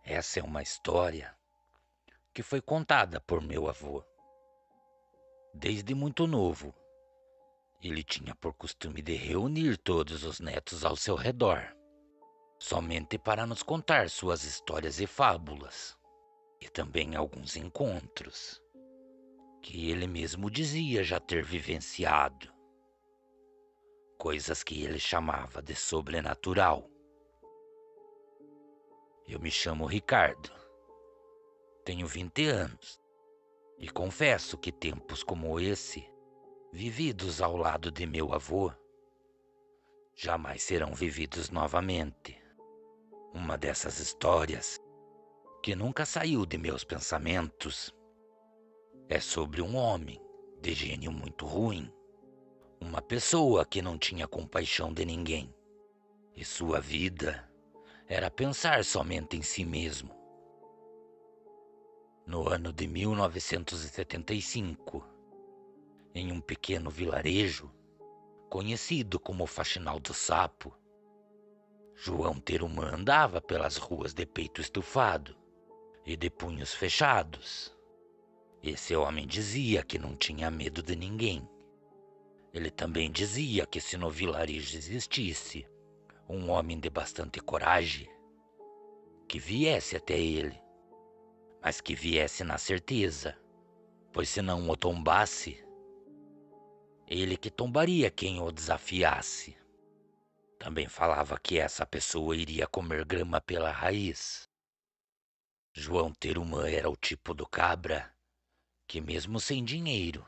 Essa é uma história que foi contada por meu avô. Desde muito novo, ele tinha por costume de reunir todos os netos ao seu redor, somente para nos contar suas histórias e fábulas, e também alguns encontros que ele mesmo dizia já ter vivenciado, coisas que ele chamava de sobrenatural. Eu me chamo Ricardo, tenho 20 anos e confesso que tempos como esse, vividos ao lado de meu avô, jamais serão vividos novamente. Uma dessas histórias, que nunca saiu de meus pensamentos, é sobre um homem de gênio muito ruim, uma pessoa que não tinha compaixão de ninguém, e sua vida era pensar somente em si mesmo. No ano de 1975, em um pequeno vilarejo, conhecido como Faxinal do Sapo, João Terumã andava pelas ruas de peito estufado e de punhos fechados. Esse homem dizia que não tinha medo de ninguém. Ele também dizia que se no vilarejo existisse um homem de bastante coragem, que viesse até ele, mas que viesse na certeza, pois se não o tombasse, ele que tombaria quem o desafiasse. Também falava que essa pessoa iria comer grama pela raiz. João Terumã era o tipo do cabra que, mesmo sem dinheiro,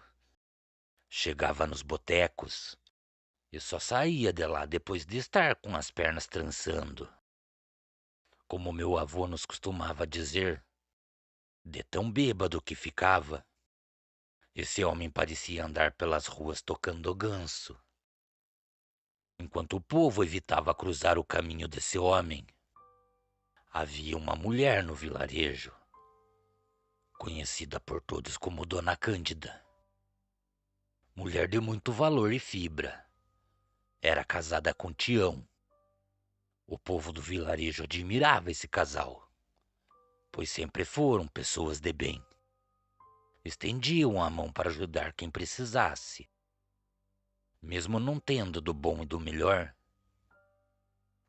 chegava nos botecos e só saía de lá depois de estar com as pernas trançando. Como meu avô nos costumava dizer, de tão bêbado que ficava, esse homem parecia andar pelas ruas tocando ganso. Enquanto o povo evitava cruzar o caminho desse homem, havia uma mulher no vilarejo, conhecida por todos como Dona Cândida. Mulher de muito valor e fibra. Era casada com Tião. O povo do vilarejo admirava esse casal, pois sempre foram pessoas de bem. Estendiam a mão para ajudar quem precisasse. Mesmo não tendo do bom e do melhor,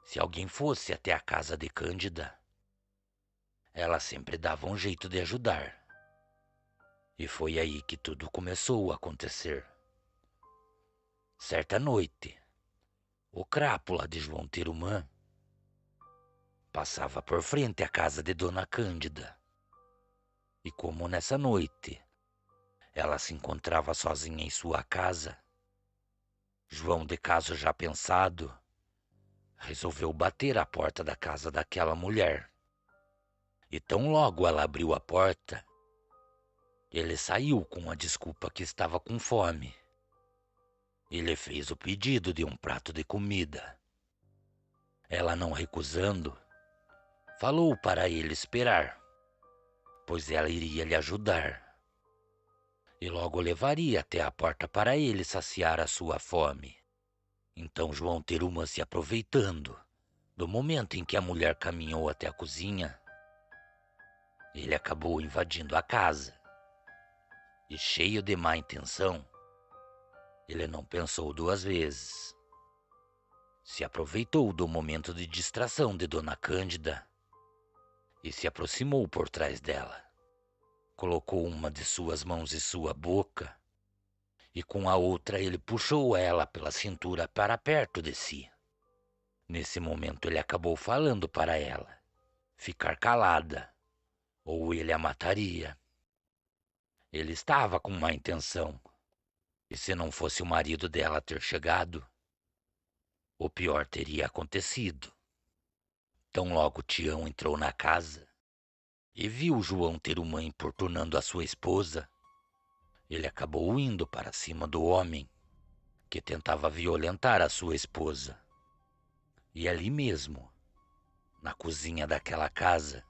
se alguém fosse até a casa de Cândida, ela sempre dava um jeito de ajudar. E foi aí que tudo começou a acontecer. Certa noite, o crápula de João Terumã passava por frente à casa de Dona Cândida. E como nessa noite ela se encontrava sozinha em sua casa, João, de caso já pensado, resolveu bater à porta da casa daquela mulher. E tão logo ela abriu a porta, ele saiu com a desculpa que estava com fome. Ele fez o pedido de um prato de comida. Ela, não recusando, falou para ele esperar, pois ela iria lhe ajudar. E logo levaria até a porta para ele saciar a sua fome. Então João Terumã, se aproveitando do momento em que a mulher caminhou até a cozinha, ele acabou invadindo a casa. E cheio de má intenção, ele não pensou duas vezes. Se aproveitou do momento de distração de Dona Cândida e se aproximou por trás dela. Colocou uma de suas mãos em sua boca e com a outra ele puxou ela pela cintura para perto de si. Nesse momento ele acabou falando para ela ficar calada, ou ele a mataria. Ele estava com má intenção, e se não fosse o marido dela ter chegado, o pior teria acontecido. Tão logo Tião entrou na casa e viu João Terumã importunando a sua esposa, ele acabou indo para cima do homem que tentava violentar a sua esposa. E ali mesmo, na cozinha daquela casa,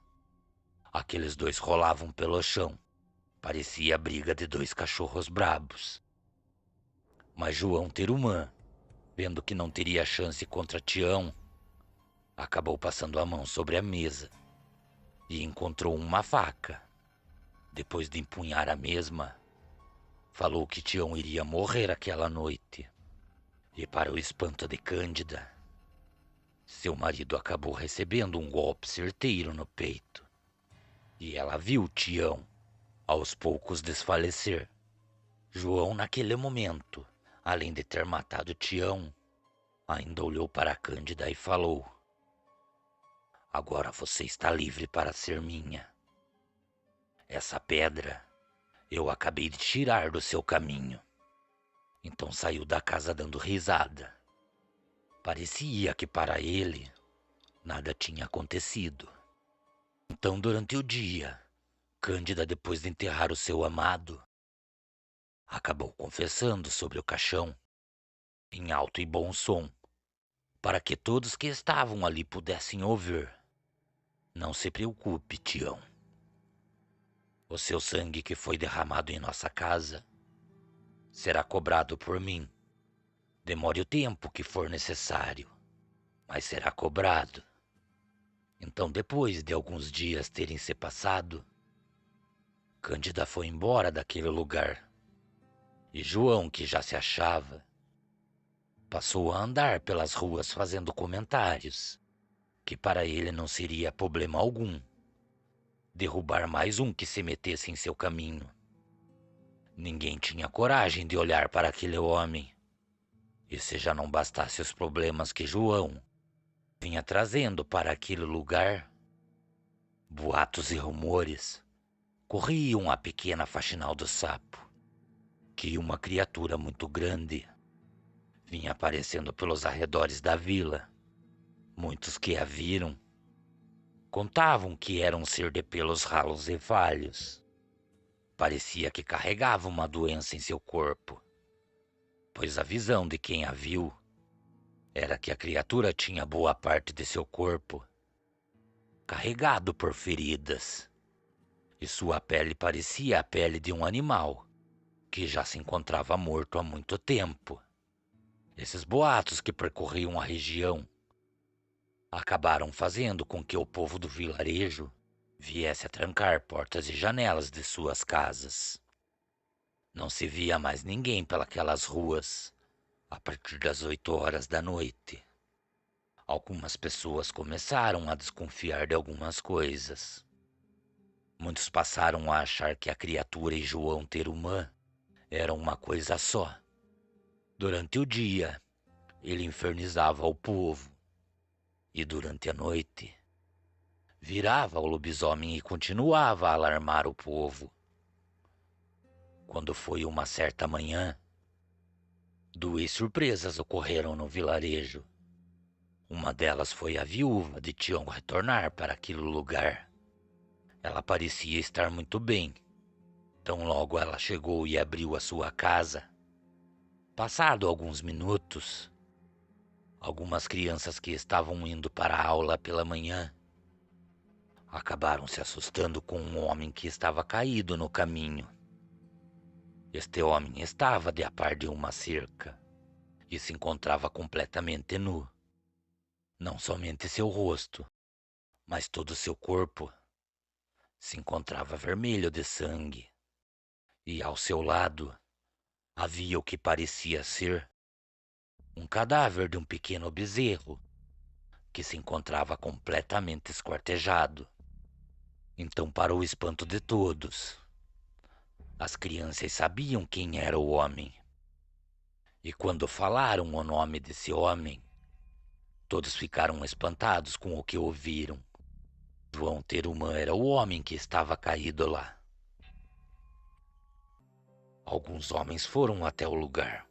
aqueles dois rolavam pelo chão. Parecia a briga de dois cachorros brabos. Mas João Terumã, vendo que não teria chance contra Tião, acabou passando a mão sobre a mesa e encontrou uma faca. Depois de empunhar a mesma, falou que Tião iria morrer aquela noite. E para o espanto de Cândida, seu marido acabou recebendo um golpe certeiro no peito. E ela viu Tião, aos poucos, desfalecer. João, naquele momento, além de ter matado Tião, ainda olhou para Cândida e falou: "Agora você está livre para ser minha. Essa pedra eu acabei de tirar do seu caminho." Então saiu da casa dando risada. Parecia que para ele nada tinha acontecido. Então, durante o dia, Cândida, depois de enterrar o seu amado, acabou confessando sobre o caixão, em alto e bom som, para que todos que estavam ali pudessem ouvir: "Não se preocupe, Tião. O seu sangue que foi derramado em nossa casa será cobrado por mim. Demore o tempo que for necessário, mas será cobrado." Então, depois de alguns dias terem se passado, Cândida foi embora daquele lugar. E João, que já se achava, passou a andar pelas ruas fazendo comentários que para ele não seria problema algum derrubar mais um que se metesse em seu caminho. Ninguém tinha coragem de olhar para aquele homem. E se já não bastasse os problemas que João vinha trazendo para aquele lugar, boatos e rumores corriam a pequena faxinal do Sapo, que uma criatura muito grande vinha aparecendo pelos arredores da vila. Muitos que a viram contavam que era um ser de pelos ralos e falhos. Parecia que carregava uma doença em seu corpo, pois a visão de quem a viu era que a criatura tinha boa parte de seu corpo carregado por feridas, e sua pele parecia a pele de um animal que já se encontrava morto há muito tempo. Esses boatos que percorriam a região acabaram fazendo com que o povo do vilarejo viesse a trancar portas e janelas de suas casas. Não se via mais ninguém pelas ruas a partir das 8 horas da noite. Algumas pessoas começaram a desconfiar de algumas coisas. Muitos passaram a achar que a criatura e João Terumã eram uma coisa só. Durante o dia, ele infernizava o povo, e durante a noite, virava o lobisomem e continuava a alarmar o povo. Quando foi uma certa manhã, duas surpresas ocorreram no vilarejo. Uma delas foi a viúva de Tião retornar para aquele lugar. Ela parecia estar muito bem. Tão logo ela chegou e abriu a sua casa. Passado alguns minutos, algumas crianças que estavam indo para a aula pela manhã acabaram se assustando com um homem que estava caído no caminho. Este homem estava de a par de uma cerca e se encontrava completamente nu. Não somente seu rosto, mas todo seu corpo se encontrava vermelho de sangue. E ao seu lado havia o que parecia ser um cadáver de um pequeno bezerro que se encontrava completamente esquartejado. Então, para o espanto de todos, as crianças sabiam quem era o homem. E quando falaram o nome desse homem, todos ficaram espantados com o que ouviram. João Terumã era o homem que estava caído lá. Alguns homens foram até o lugar,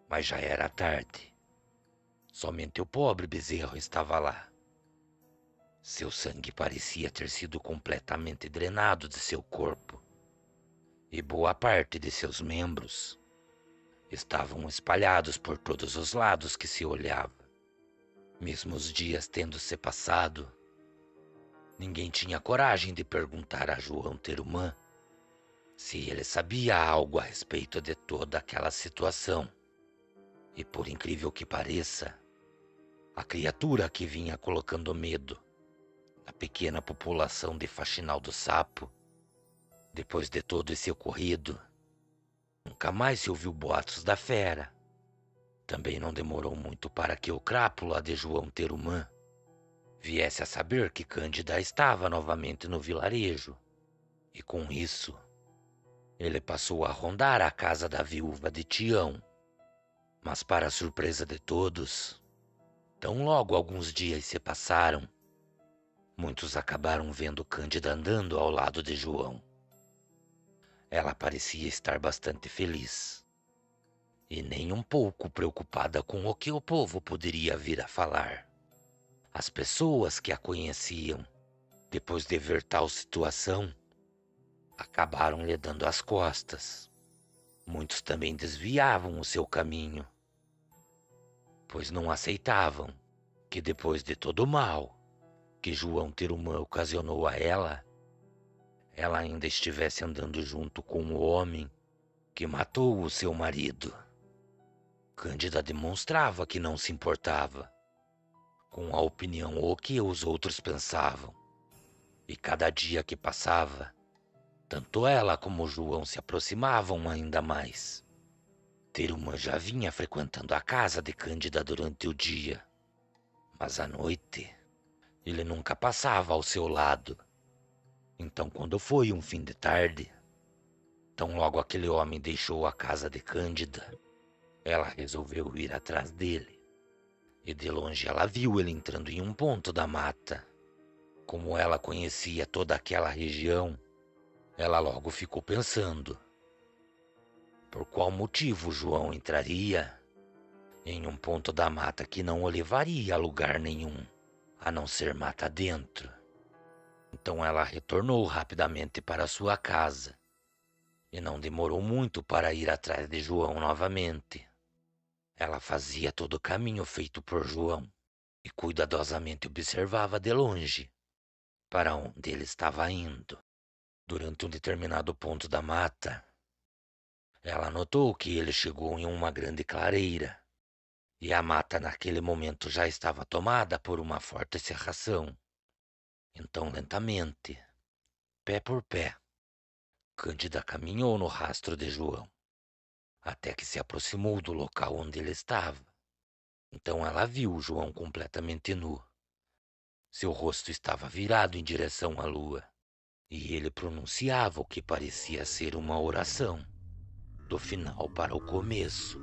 mas já era tarde. Somente o pobre bezerro estava lá. Seu sangue parecia ter sido completamente drenado de seu corpo, e boa parte de seus membros estavam espalhados por todos os lados que se olhava. Mesmo os dias tendo se passado, ninguém tinha coragem de perguntar a João Terumã se ele sabia algo a respeito de toda aquela situação. E por incrível que pareça, a criatura que vinha colocando medo na pequena população de Faxinal do Sapo, depois de todo esse ocorrido, nunca mais se ouviu boatos da fera. Também não demorou muito para que o crápula de João Terumã viesse a saber que Cândida estava novamente no vilarejo, e com isso ele passou a rondar a casa da viúva de Tião. Mas para a surpresa de todos, tão logo alguns dias se passaram, muitos acabaram vendo Cândida andando ao lado de João. Ela parecia estar bastante feliz, e nem um pouco preocupada com o que o povo poderia vir a falar. As pessoas que a conheciam, depois de ver tal situação, acabaram lhe dando as costas. Muitos também desviavam o seu caminho, pois não aceitavam que depois de todo o mal que João Terumã ocasionou a ela ainda estivesse andando junto com o homem que matou o seu marido. Cândida demonstrava que não se importava com a opinião ou o que os outros pensavam, e cada dia que passava, tanto ela como João se aproximavam ainda mais. Terumã já vinha frequentando a casa de Cândida durante o dia, mas à noite ele nunca passava ao seu lado. Então, quando foi um fim de tarde, tão logo aquele homem deixou a casa de Cândida, ela resolveu ir atrás dele. E de longe ela viu ele entrando em um ponto da mata. Como ela conhecia toda aquela região, ela logo ficou pensando: por qual motivo João entraria em um ponto da mata que não o levaria a lugar nenhum, a não ser mata dentro? Então ela retornou rapidamente para sua casa, e não demorou muito para ir atrás de João novamente. Ela fazia todo o caminho feito por João, e cuidadosamente observava de longe para onde ele estava indo. Durante um determinado ponto da mata, ela notou que ele chegou em uma grande clareira, e a mata naquele momento já estava tomada por uma forte cerração. Então, lentamente, pé por pé, Cândida caminhou no rastro de João, até que se aproximou do local onde ele estava. Então ela viu João completamente nu. Seu rosto estava virado em direção à lua, e ele pronunciava o que parecia ser uma oração, do final para o começo.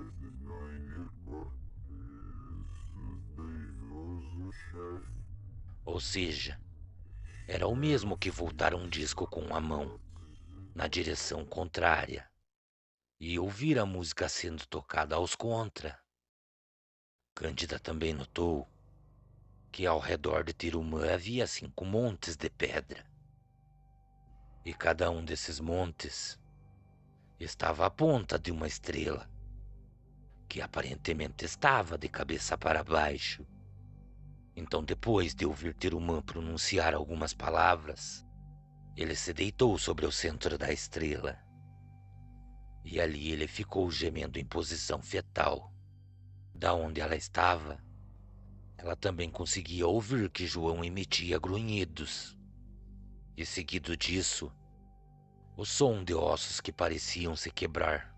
Ou seja, era o mesmo que voltar um disco com a mão na direção contrária e ouvir a música sendo tocada aos contra. Cândida também notou que ao redor de Tirumã havia 5 montes de pedra, e cada um desses montes estava à ponta de uma estrela, que aparentemente estava de cabeça para baixo. Então, depois de ouvir Tirumã pronunciar algumas palavras, ele se deitou sobre o centro da estrela, e ali ele ficou gemendo em posição fetal. Da onde ela estava, ela também conseguia ouvir que João emitia grunhidos, e seguido disso, o som de ossos que pareciam se quebrar.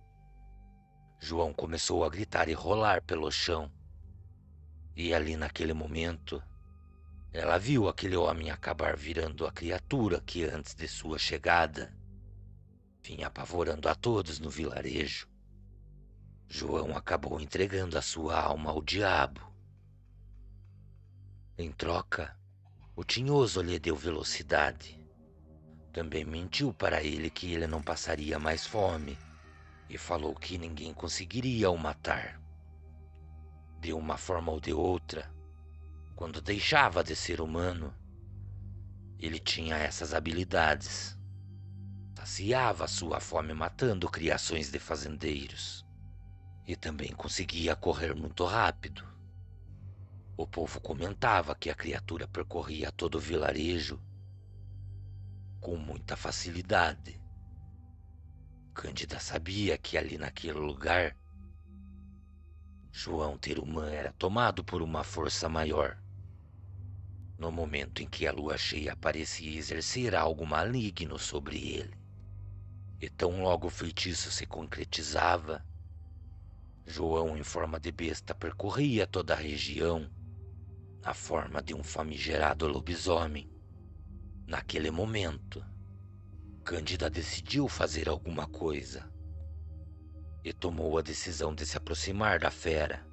João começou a gritar e rolar pelo chão, e ali naquele momento, ela viu aquele homem acabar virando a criatura que antes de sua chegada vinha apavorando a todos no vilarejo. João acabou entregando a sua alma ao diabo. Em troca, o tinhoso lhe deu velocidade. Também mentiu para ele que ele não passaria mais fome e falou que ninguém conseguiria o matar. De uma forma ou de outra, quando deixava de ser humano, ele tinha essas habilidades. Saciava sua fome matando criações de fazendeiros, e também conseguia correr muito rápido. O povo comentava que a criatura percorria todo o vilarejo com muita facilidade. Cândida sabia que ali naquele lugar, João Terumã era tomado por uma força maior. no momento em que a lua cheia parecia exercer algo maligno sobre ele. E tão logo o feitiço se concretizava, João, em forma de besta, percorria toda a região, na forma de um famigerado lobisomem. Naquele momento, Cândida decidiu fazer alguma coisa e tomou a decisão de se aproximar da fera.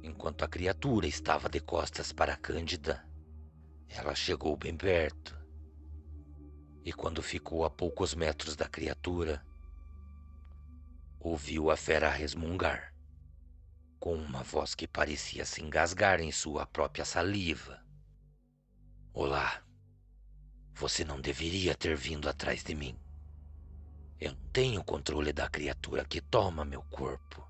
Enquanto a criatura estava de costas para Cândida, ela chegou bem perto. E quando ficou a poucos metros da criatura, ouviu a fera resmungar, com uma voz que parecia se engasgar em sua própria saliva. Olá, você não deveria ter vindo atrás de mim. Eu não tenho controle da criatura que toma meu corpo.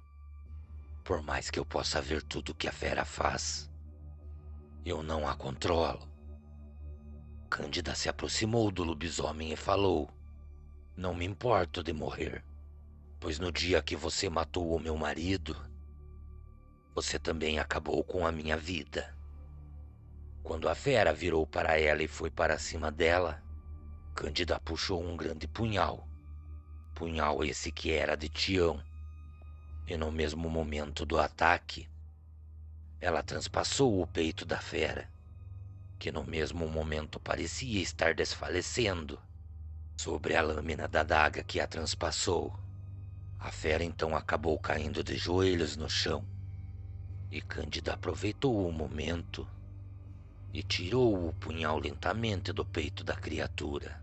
Por mais que eu possa ver tudo que a fera faz, eu não a controlo. Cândida se aproximou do lobisomem e falou: Não me importo de morrer, pois no dia que você matou o meu marido, você também acabou com a minha vida. Quando a fera virou para ela e foi para cima dela, Cândida puxou um grande punhal. Punhal esse que era de Tião. E no mesmo momento do ataque, ela transpassou o peito da fera, que no mesmo momento parecia estar desfalecendo. Sobre a lâmina da adaga que a transpassou, a fera então acabou caindo de joelhos no chão. E Cândida aproveitou o momento e tirou o punhal lentamente do peito da criatura.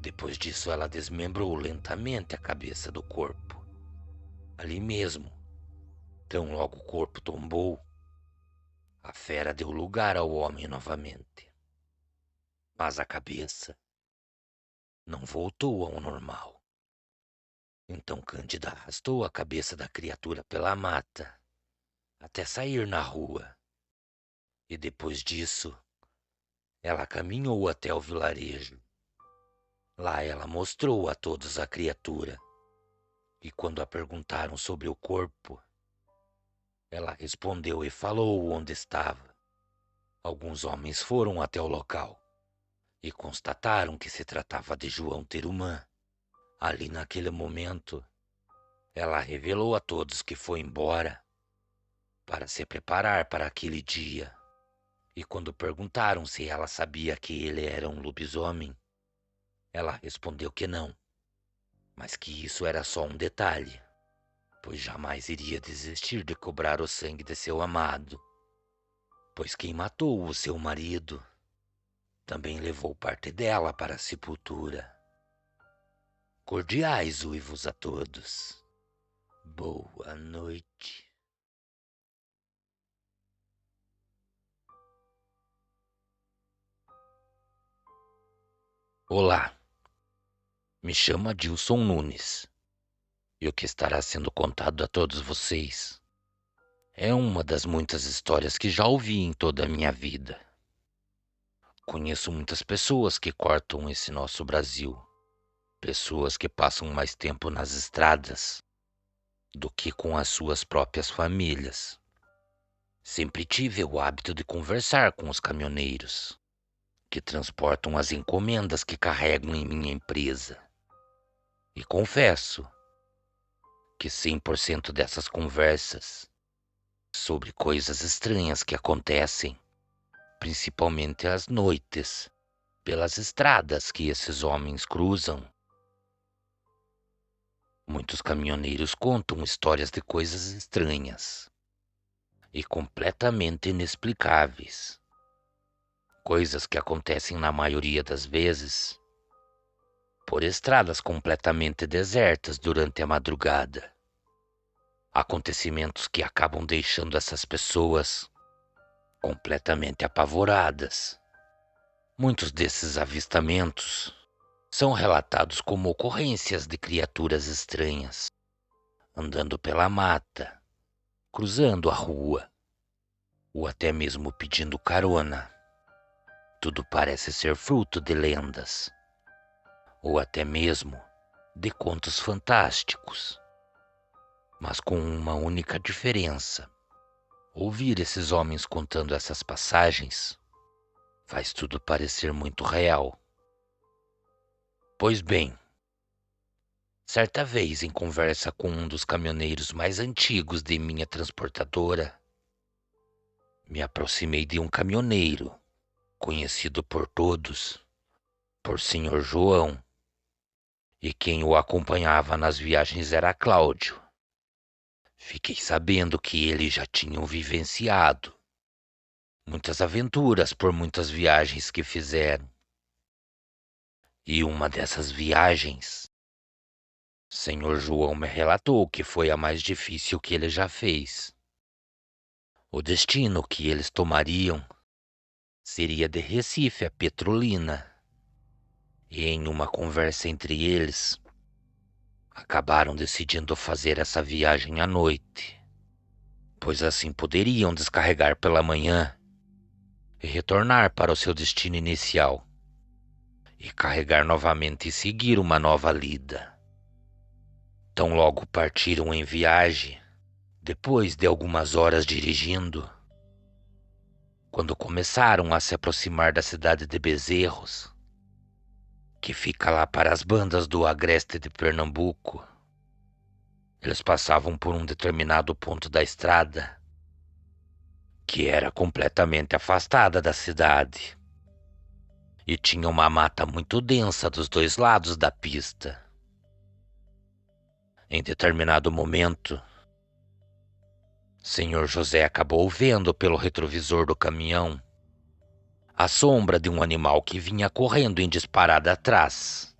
Depois disso, ela desmembrou lentamente a cabeça do corpo. Ali mesmo, tão logo o corpo tombou, a fera deu lugar ao homem novamente. Mas a cabeça não voltou ao normal. Então Cândida arrastou a cabeça da criatura pela mata, até sair na rua. E depois disso, ela caminhou até o vilarejo. Lá ela mostrou a todos a criatura. E quando a perguntaram sobre o corpo, ela respondeu e falou onde estava. Alguns homens foram até o local e constataram que se tratava de João Terumã. Ali naquele momento, ela revelou a todos que foi embora para se preparar para aquele dia. E quando perguntaram se ela sabia que ele era um lobisomem, ela respondeu que não, mas que isso era só um detalhe, pois jamais iria desistir de cobrar o sangue de seu amado, pois quem matou o seu marido também levou parte dela para a sepultura. Cordiais uivos a todos. Boa noite. Olá, me chamo Adilson Nunes, e o que estará sendo contado a todos vocês é uma das muitas histórias que já ouvi em toda a minha vida. Conheço muitas pessoas que cortam esse nosso Brasil, pessoas que passam mais tempo nas estradas do que com as suas próprias famílias. Sempre tive o hábito de conversar com os caminhoneiros que transportam as encomendas que carregam em minha empresa. E confesso que 100% dessas conversas sobre coisas estranhas que acontecem, principalmente às noites, pelas estradas que esses homens cruzam. Muitos caminhoneiros contam histórias de coisas estranhas e completamente inexplicáveis. Coisas que acontecem na maioria das vezes por estradas completamente desertas durante a madrugada. Acontecimentos que acabam deixando essas pessoas completamente apavoradas. Muitos desses avistamentos são relatados como ocorrências de criaturas estranhas, andando pela mata, cruzando a rua, ou até mesmo pedindo carona. Tudo parece ser fruto de lendas, ou até mesmo de contos fantásticos, mas com uma única diferença. Ouvir esses homens contando essas passagens Faz tudo parecer muito real. Pois bem, certa vez, em conversa com um dos caminhoneiros mais antigos de minha transportadora, me aproximei de um caminhoneiro, conhecido por todos por Senhor João, e quem o acompanhava nas viagens era Cláudio. Fiquei sabendo que eles já tinham vivenciado muitas aventuras por muitas viagens que fizeram. E uma dessas viagens, Senhor João me relatou que foi a mais difícil que ele já fez. O destino que eles tomariam seria de Recife a Petrolina. E em uma conversa entre eles, acabaram decidindo fazer essa viagem à noite, pois assim poderiam descarregar pela manhã e retornar para o seu destino inicial, e carregar novamente e seguir uma nova lida. Tão logo partiram em viagem, depois de algumas horas dirigindo, quando começaram a se aproximar da cidade de Bezerros, que fica lá para as bandas do agreste de Pernambuco, eles passavam por um determinado ponto da estrada, que era completamente afastada da cidade, e tinha uma mata muito densa dos dois lados da pista. Em determinado momento, Senhor José acabou vendo pelo retrovisor do caminhão a sombra de um animal que vinha correndo em disparada atrás.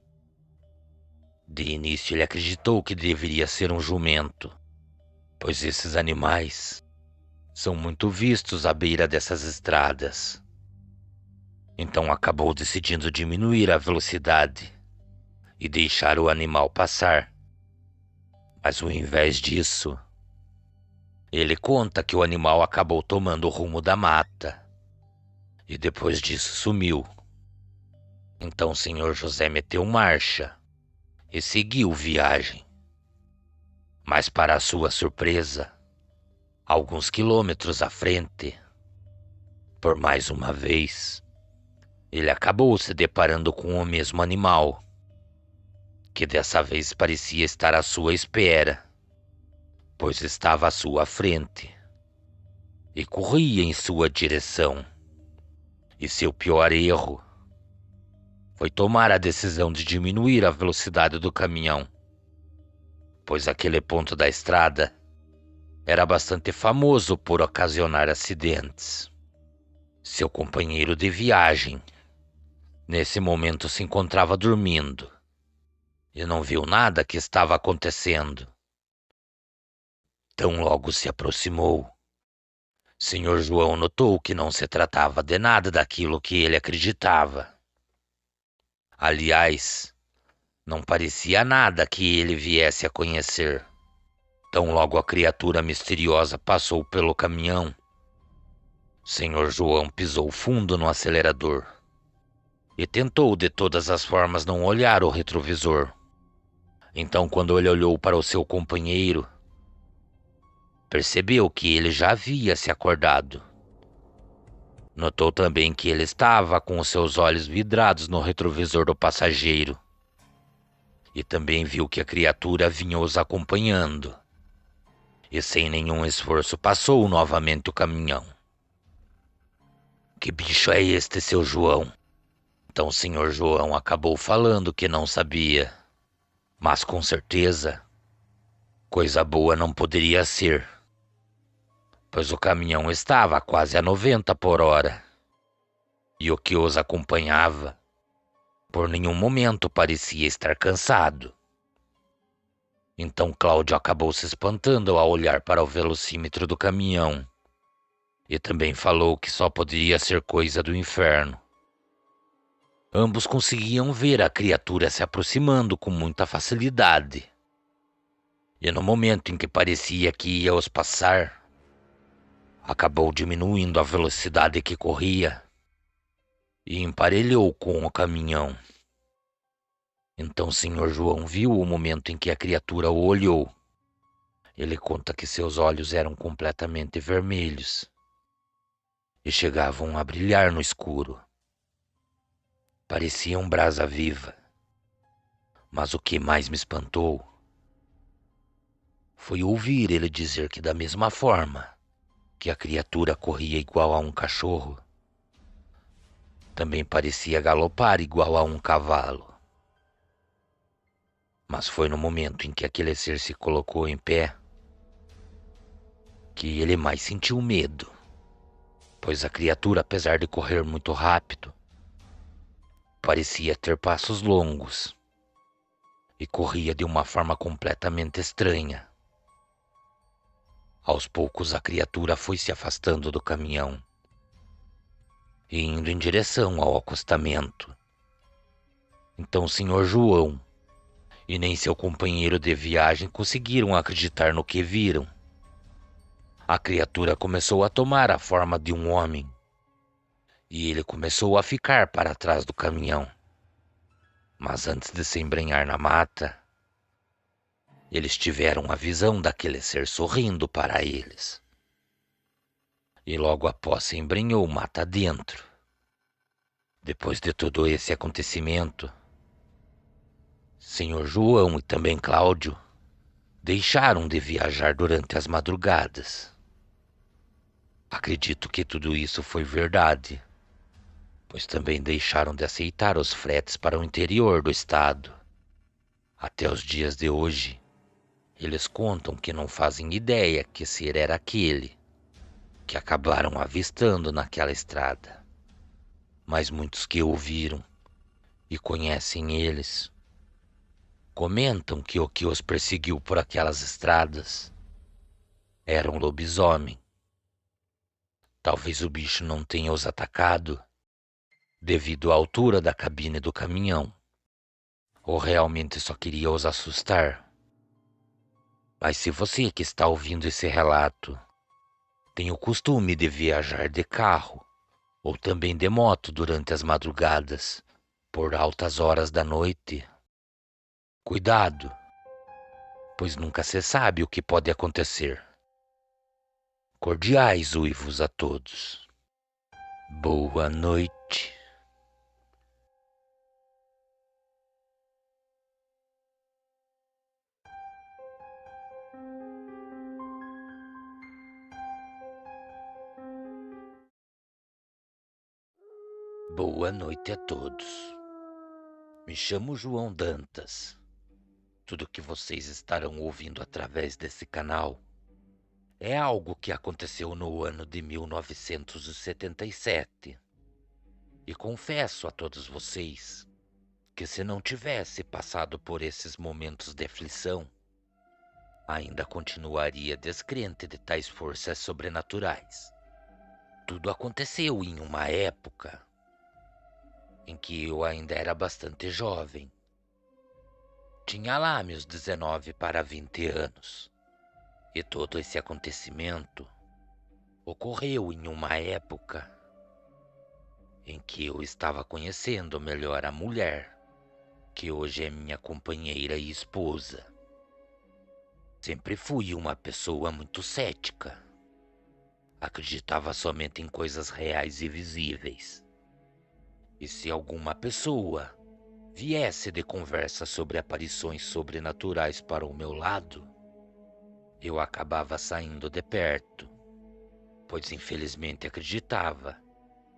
De início ele acreditou que deveria ser um jumento, pois esses animais são muito vistos à beira dessas estradas. Então acabou decidindo diminuir a velocidade e deixar o animal passar. Mas ao invés disso, ele conta que o animal acabou tomando o rumo da mata e depois disso sumiu. Então o Senhor José meteu marcha e seguiu viagem. Mas para sua surpresa, alguns quilômetros à frente, por mais uma vez, ele acabou se deparando com o mesmo animal, que dessa vez parecia estar à sua espera, pois estava à sua frente e corria em sua direção. E seu pior erro foi tomar a decisão de diminuir a velocidade do caminhão, pois aquele ponto da estrada era bastante famoso por ocasionar acidentes. Seu companheiro de viagem, nesse momento, se encontrava dormindo e não viu nada que estava acontecendo. Tão logo se aproximou, Senhor João notou que não se tratava de nada daquilo que ele acreditava. Aliás, não parecia nada que ele viesse a conhecer. Tão logo a criatura misteriosa passou pelo caminhão, Senhor João pisou fundo no acelerador e tentou de todas as formas não olhar o retrovisor. Então, quando ele olhou para o seu companheiro, percebeu que ele já havia se acordado. Notou também que ele estava com os seus olhos vidrados no retrovisor do passageiro. E também viu que a criatura vinha os acompanhando. E sem nenhum esforço passou novamente o caminhão. Que bicho é este, seu João? Então o senhor João acabou falando que não sabia. Mas com certeza, coisa boa não poderia ser, pois o caminhão estava quase a 90 por hora. E o que os acompanhava, por nenhum momento parecia estar cansado. Então Cláudio acabou se espantando ao olhar para o velocímetro do caminhão. E também falou que só poderia ser coisa do inferno. Ambos conseguiam ver a criatura se aproximando com muita facilidade. E no momento em que parecia que ia os passar, acabou diminuindo a velocidade que corria e emparelhou com o caminhão. Então o senhor João viu o momento em que a criatura o olhou. Ele conta que seus olhos eram completamente vermelhos e chegavam a brilhar no escuro. parecia um brasa viva. Mas o que mais me espantou foi ouvir ele dizer que, da mesma forma que a criatura corria igual a um cachorro, também parecia galopar igual a um cavalo. Mas foi no momento em que aquele ser se colocou em pé que ele mais sentiu medo, pois a criatura, apesar de correr muito rápido, parecia ter passos longos e corria de uma forma completamente estranha. Aos poucos a criatura foi se afastando do caminhão e indo em direção ao acostamento. Então o Sr. João e nem seu companheiro de viagem conseguiram acreditar no que viram. A criatura começou a tomar a forma de um homem e ele começou a ficar para trás do caminhão. Mas antes de se embrenhar na mata, eles tiveram a visão daquele ser sorrindo para eles. E logo após se embrenhou mata dentro. Depois de todo esse acontecimento, Senhor João e também Cláudio deixaram de viajar durante as madrugadas. Acredito que tudo isso foi verdade, pois também deixaram de aceitar os fretes para o interior do estado. Até os dias de hoje, eles contam que não fazem ideia que ser era aquele que acabaram avistando naquela estrada. Mas muitos que ouviram e conhecem eles comentam que o que os perseguiu por aquelas estradas era um lobisomem. Talvez o bicho não tenha os atacado devido à altura da cabine do caminhão, ou realmente só queria os assustar. Mas se você que está ouvindo esse relato tem o costume de viajar de carro ou também de moto durante as madrugadas, por altas horas da noite, cuidado, pois nunca se sabe o que pode acontecer. Cordiais uivos a todos. Boa noite. Boa noite a todos. Me chamo João Dantas. Tudo que vocês estarão ouvindo através desse canal é algo que aconteceu no ano de 1977. E confesso a todos vocês que se não tivesse passado por esses momentos de aflição, ainda continuaria descrente de tais forças sobrenaturais. Tudo aconteceu em uma época em que eu ainda era bastante jovem. Tinha lá meus 19 para 20 anos. E todo esse acontecimento ocorreu em uma época em que eu estava conhecendo melhor a mulher, que hoje é minha companheira e esposa. Sempre fui uma pessoa muito cética. Acreditava somente em coisas reais e visíveis. E se alguma pessoa viesse de conversa sobre aparições sobrenaturais para o meu lado, eu acabava saindo de perto, pois infelizmente acreditava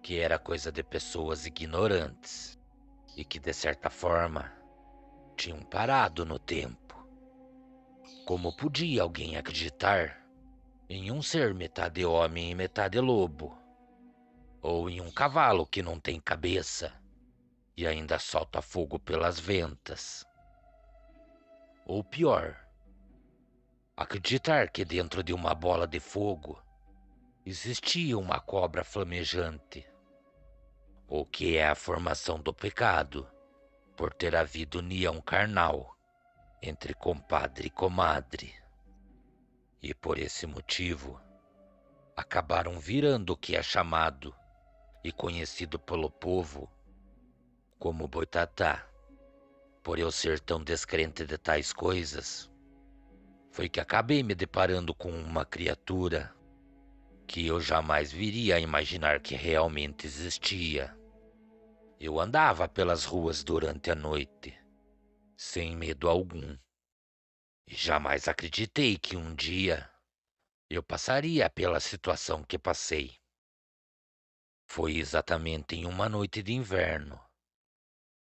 que era coisa de pessoas ignorantes e que, de certa forma, tinham parado no tempo. Como podia alguém acreditar em um ser metade homem e metade lobo? Ou em um cavalo que não tem cabeça e ainda solta fogo pelas ventas? Ou pior, acreditar que dentro de uma bola de fogo existia uma cobra flamejante? Ou que é a formação do pecado por ter havido união carnal entre compadre e comadre? E por esse motivo, acabaram virando o que é chamado e conhecido pelo povo como boitatá. Por eu ser tão descrente de tais coisas, foi que acabei me deparando com uma criatura que eu jamais viria a imaginar que realmente existia. Eu andava pelas ruas durante a noite, sem medo algum, e jamais acreditei que um dia eu passaria pela situação que passei. Foi exatamente em uma noite de inverno.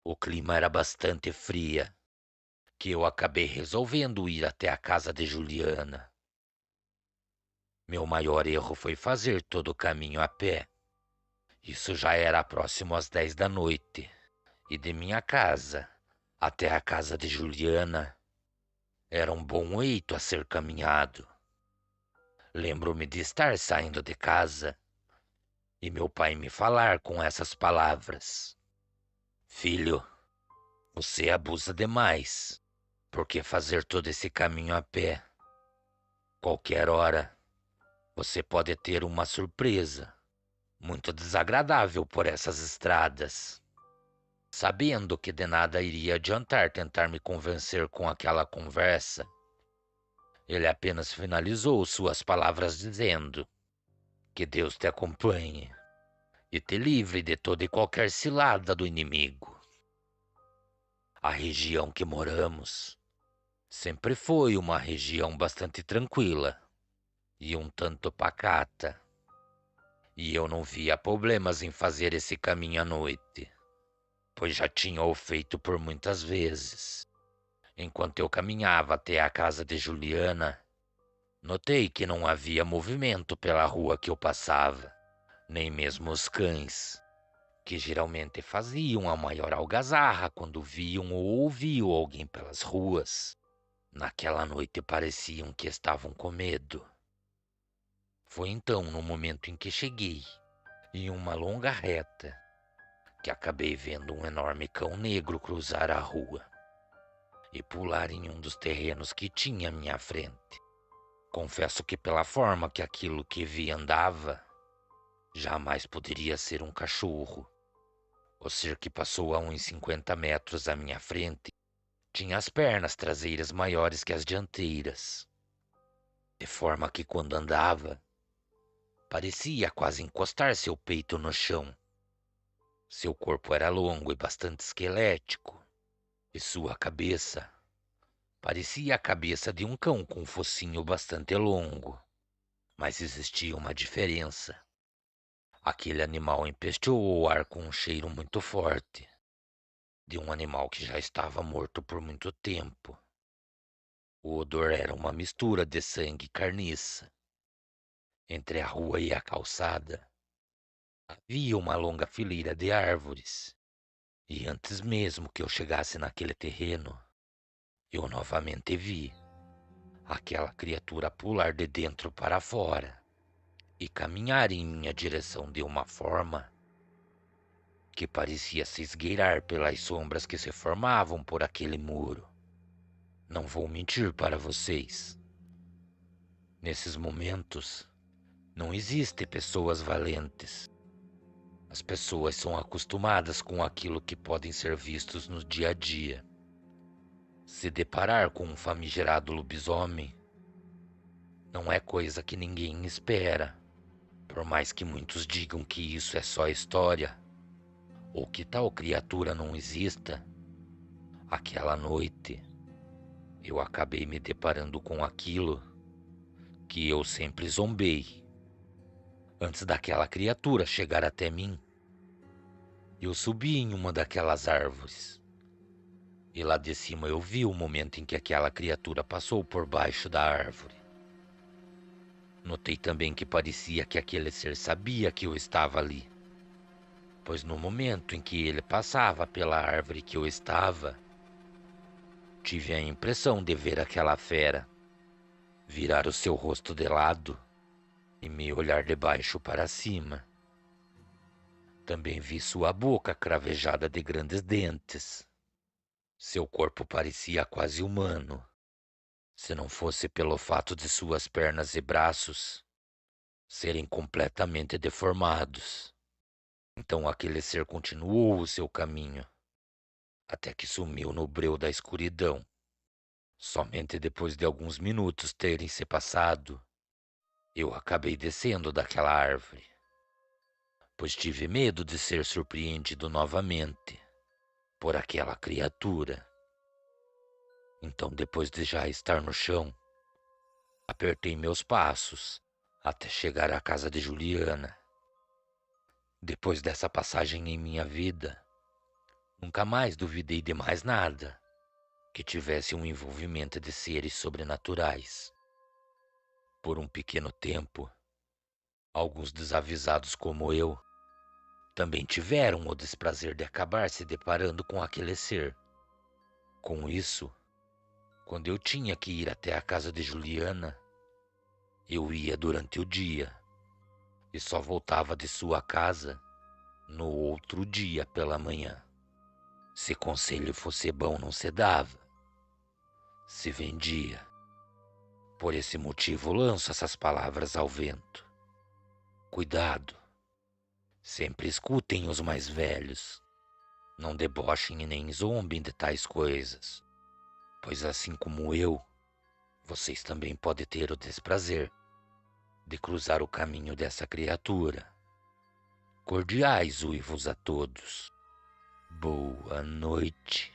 O clima era bastante fria, que eu acabei resolvendo ir até a casa de Juliana. Meu maior erro foi fazer todo o caminho a pé. Isso já era próximo às 10 da noite, e de minha casa até a casa de Juliana era um bom eito a ser caminhado. Lembro-me de estar saindo de casa e meu pai me falar com essas palavras: Filho, você abusa demais, porque fazer todo esse caminho a pé, qualquer hora, você pode ter uma surpresa muito desagradável por essas estradas. Sabendo que de nada iria adiantar tentar me convencer com aquela conversa, ele apenas finalizou suas palavras dizendo: Que Deus te acompanhe e te livre de toda e qualquer cilada do inimigo. A região que moramos sempre foi uma região bastante tranquila e um tanto pacata, e eu não via problemas em fazer esse caminho à noite, pois já tinha o feito por muitas vezes. Enquanto eu caminhava até a casa de Juliana, notei que não havia movimento pela rua que eu passava, nem mesmo os cães, que geralmente faziam a maior algazarra quando viam ou ouviam alguém pelas ruas. Naquela noite pareciam que estavam com medo. Foi então, no momento em que cheguei, em uma longa reta, que acabei vendo um enorme cão negro cruzar a rua e pular em um dos terrenos que tinha à minha frente. Confesso que pela forma que aquilo que vi andava, jamais poderia ser um cachorro. O ser que passou a uns 50 metros à minha frente tinha as pernas traseiras maiores que as dianteiras, de forma que quando andava, parecia quase encostar seu peito no chão. Seu corpo era longo e bastante esquelético, e sua cabeça parecia a cabeça de um cão com um focinho bastante longo. Mas existia uma diferença. Aquele animal empesteou o ar com um cheiro muito forte, de um animal que já estava morto por muito tempo. O odor era uma mistura de sangue e carniça. Entre a rua e a calçada havia uma longa fileira de árvores, e antes mesmo que eu chegasse naquele terreno, eu novamente vi aquela criatura pular de dentro para fora e caminhar em minha direção de uma forma que parecia se esgueirar pelas sombras que se formavam por aquele muro. Não vou mentir para vocês. Nesses momentos, não existem pessoas valentes. As pessoas são acostumadas com aquilo que podem ser vistos no dia a dia. Se deparar com um famigerado lobisomem não é coisa que ninguém espera. Por mais que muitos digam que isso é só história, ou que tal criatura não exista, aquela noite eu acabei me deparando com aquilo que eu sempre zombei. Antes daquela criatura chegar até mim, eu subi em uma daquelas árvores. E lá de cima eu vi o momento em que aquela criatura passou por baixo da árvore. Notei também que parecia que aquele ser sabia que eu estava ali, pois no momento em que ele passava pela árvore que eu estava, tive a impressão de ver aquela fera virar o seu rosto de lado e me olhar de baixo para cima. Também vi sua boca cravejada de grandes dentes. Seu corpo parecia quase humano, se não fosse pelo fato de suas pernas e braços serem completamente deformados. Então aquele ser continuou o seu caminho, até que sumiu no breu da escuridão. Somente depois de alguns minutos terem se passado, eu acabei descendo daquela árvore. pois tive medo de ser surpreendido novamente por aquela criatura. Então, depois de já estar no chão, apertei meus passos até chegar à casa de Juliana. Depois dessa passagem em minha vida, nunca mais duvidei de mais nada que tivesse um envolvimento de seres sobrenaturais. Por um pequeno tempo, alguns desavisados como eu também tiveram o desprazer de acabar se deparando com aquele ser. Com isso, quando eu tinha que ir até a casa de Juliana, eu ia durante o dia e só voltava de sua casa no outro dia pela manhã. Se conselho fosse bom, não se dava, se vendia. Por esse motivo, lanço essas palavras ao vento. Cuidado, sempre escutem os mais velhos. Não debochem e nem zombem de tais coisas, pois assim como eu, vocês também podem ter o desprazer de cruzar o caminho dessa criatura. Cordiais uivos a todos. Boa noite.